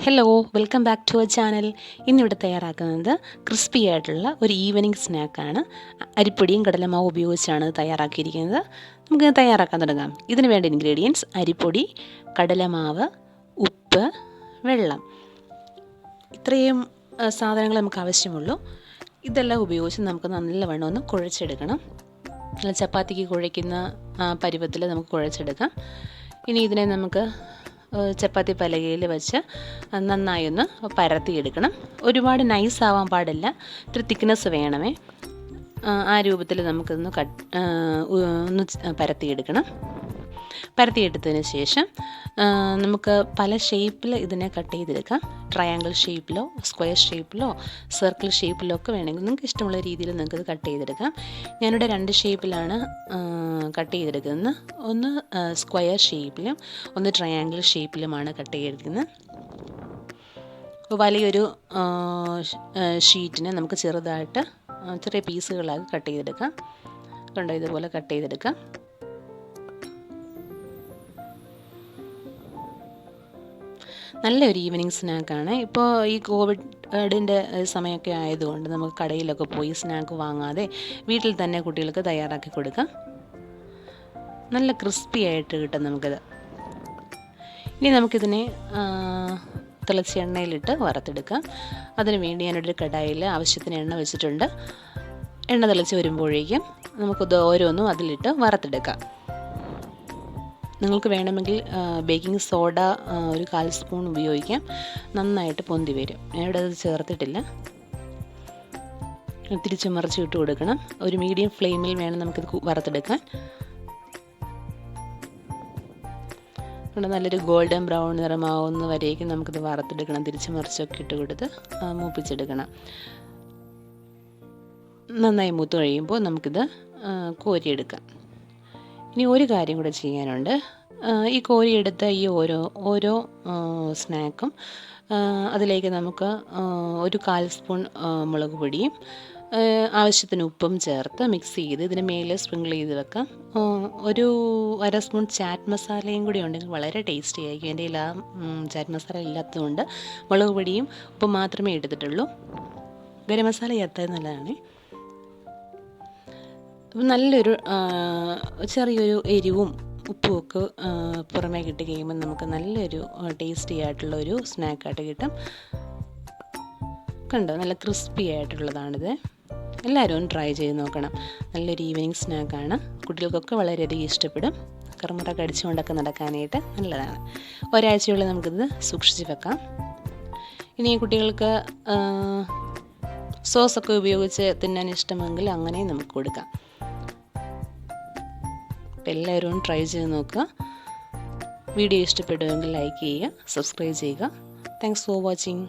Hello, welcome back to our channel. ഇന്നിവിടെ തയ്യാറാക്കുന്നത് crispy ആയിട്ടുള്ള ഒരു ഈവനിങ് സ്നാക്കാണ്. അരിപ്പൊടിയും കടലമാവും ഉപയോഗിച്ചാണ് തയ്യാറാക്കിയിരിക്കുന്നത്. നമുക്ക് തയ്യാറാക്കാൻ തുടങ്ങാം. ഇതിന് വേണ്ട ഇൻഗ്രീഡിയൻസ്: അരിപ്പൊടി, കടലമാവ്, ഉപ്പ്, വെള്ളം. ഇത്രയും സാധനങ്ങൾ നമുക്ക് ആവശ്യമുള്ളൂ. ഇതെല്ലാം ഉപയോഗിച്ച് നമുക്ക് നല്ലവണ്ണം ഒന്ന് കുഴച്ചെടുക്കണം. നല്ല ചപ്പാത്തിക്ക് കുഴയ്ക്കുന്ന പരുവത്തിൽ നമുക്ക് കുഴച്ചെടുക്കാം. ഇനി ഇതിനെ നമുക്ക് ചപ്പാത്തി പലകയിൽ വെച്ച് നന്നായി ഒന്ന് പരത്തിയെടുക്കണം. ഒരുപാട് നൈസ് ആവാൻ പാടില്ല, ഇത്തിരി തിക്നെസ് വേണമേ. ആ രൂപത്തിൽ നമുക്കൊന്ന് ഒന്ന് പരത്തിയെടുക്കണം. പരത്തിയെടുത്തതിന് ശേഷം നമുക്ക് പല ഷേപ്പിൽ ഇതിനെ കട്ട് ചെയ്തെടുക്കാം. ട്രയാങ്കിൾ ഷേപ്പിലോ സ്ക്വയർ ഷേപ്പിലോ സർക്കിൾ ഷേപ്പിലോ ഒക്കെ വേണമെങ്കിൽ നിങ്ങൾക്ക് ഇഷ്ടമുള്ള രീതിയിൽ നിങ്ങൾക്കത് കട്ട് ചെയ്തെടുക്കാം. ഞാനിവിടെ 2 ഷേപ്പിലാണ് കട്ട് ചെയ്തെടുക്കുന്നത്. ഒന്ന് സ്ക്വയർ ഷേപ്പിലും ഒന്ന് ട്രയാങ്കിൾ ഷേപ്പിലുമാണ് കട്ട് ചെയ്തെടുക്കുന്നത്. വലിയൊരു ഷീറ്റിനെ നമുക്ക് ചെറുതായിട്ട് ചെറിയ പീസുകളാക്കി കട്ട് ചെയ്തെടുക്കാം. കണ്ടോ, ഇതുപോലെ കട്ട് ചെയ്തെടുക്കാം. നല്ലൊരു ഈവനിങ് സ്നാക്കാണ്. ഇപ്പോൾ ഈ കോവിഡിൻ്റെ സമയമൊക്കെ ആയതുകൊണ്ട് നമുക്ക് കടയിലൊക്കെ പോയി സ്നാക്ക് വാങ്ങാതെ വീട്ടിൽ തന്നെ കുട്ടികൾക്ക് തയ്യാറാക്കി കൊടുക്കാം. നല്ല ക്രിസ്പി ആയിട്ട് കിട്ടും നമുക്കിത്. ഇനി നമുക്കിതിനെ തിളച്ച എണ്ണയിലിട്ട് വറുത്തെടുക്കാം. അതിന് വേണ്ടി ഞാനൊരു കടായിൽ ആവശ്യത്തിന് എണ്ണ വെച്ചിട്ടുണ്ട്. എണ്ണ തിളച്ച് വരുമ്പോഴേക്കും നമുക്കിത് ഓരോന്നും അതിലിട്ട് വറുത്തെടുക്കാം. നിങ്ങൾക്ക് വേണമെങ്കിൽ ബേക്കിംഗ് സോഡ ഒരു 1/4 സ്പൂൺ ഉപയോഗിക്കാം. നന്നായിട്ട് പൊന്തി വരും. ഞാനിവിടെ അത് ചേർത്തിട്ടില്ല. തിരിച്ച് മറിച്ച് ഇട്ട് കൊടുക്കണം. ഒരു മീഡിയം ഫ്ലെയിമിൽ വേണം നമുക്കിത് വറുത്തെടുക്കാൻ. നല്ലൊരു ഗോൾഡൻ ബ്രൗൺ നിറമാവുന്ന വരേക്കും നമുക്കിത് വറുത്തെടുക്കണം. തിരിച്ച് മറിച്ചൊക്കെ ഇട്ട് കൊടുത്ത് മൂപ്പിച്ചെടുക്കണം. നന്നായി മൂത്ത് കഴിയുമ്പോൾ നമുക്കിത് കോരിയെടുക്കാം. ഇനി ഒരു കാര്യം കൂടെ ചെയ്യാനുണ്ട്. ഈ കോരിയെടുത്ത ഈ ഓരോ സ്നാക്കും അതിലേക്ക് നമുക്ക് ഒരു 1/4 സ്പൂൺ മുളക് പൊടിയും ആവശ്യത്തിന് ഉപ്പും ചേർത്ത് മിക്സ് ചെയ്ത് ഇതിന് മേലെ സ്പ്രിങ്കിൾ ചെയ്ത് വെക്കാം. ഒരു 1/2 സ്പൂൺ ചാറ്റ് മസാലയും കൂടി ഉണ്ടെങ്കിൽ വളരെ ടേസ്റ്റി ആയിരിക്കും. എൻ്റെ കയ്യിൽ ചാറ്റ് മസാല ഇല്ലാത്തതുകൊണ്ട് മുളക് പൊടിയും ഉപ്പും മാത്രമേ എടുത്തിട്ടുള്ളൂ. ഗരം മസാല ചേർത്തത് നല്ലതാണ്. നല്ലൊരു ചെറിയൊരു എരിവും ഉപ്പും ഒക്കെ പുറമേ കിട്ടി കഴിയുമ്പോൾ നമുക്ക് നല്ലൊരു ടേസ്റ്റി ആയിട്ടുള്ളൊരു സ്നാക്കായിട്ട് കിട്ടും. കണ്ടോ, നല്ല ക്രിസ്പി ആയിട്ടുള്ളതാണിത്. എല്ലാവരും ഒന്ന് ട്രൈ ചെയ്ത് നോക്കണം. നല്ലൊരു ഈവനിങ് സ്നാക്കാണ്. കുട്ടികൾക്കൊക്കെ വളരെയധികം ഇഷ്ടപ്പെടും. കറുമുറൊക്കെ അടിച്ചുകൊണ്ടൊക്കെ നടക്കാനായിട്ട് നല്ലതാണ്. ഒരാഴ്ചയോളം നമുക്കിത് സൂക്ഷിച്ച് വെക്കാം. ഇനി കുട്ടികൾക്ക് സോസൊക്കെ ഉപയോഗിച്ച് തിന്നാൻ ഇഷ്ടമെങ്കിൽ അങ്ങനെ നമുക്ക് കൊടുക്കാം. അപ്പോൾ എല്ലാവരും ട്രൈ ചെയ്ത് നോക്കുക. വീഡിയോ ഇഷ്ടപ്പെടുമെങ്കിൽ ലൈക്ക് ചെയ്യുക, സബ്സ്ക്രൈബ് ചെയ്യുക. Thanks for watching.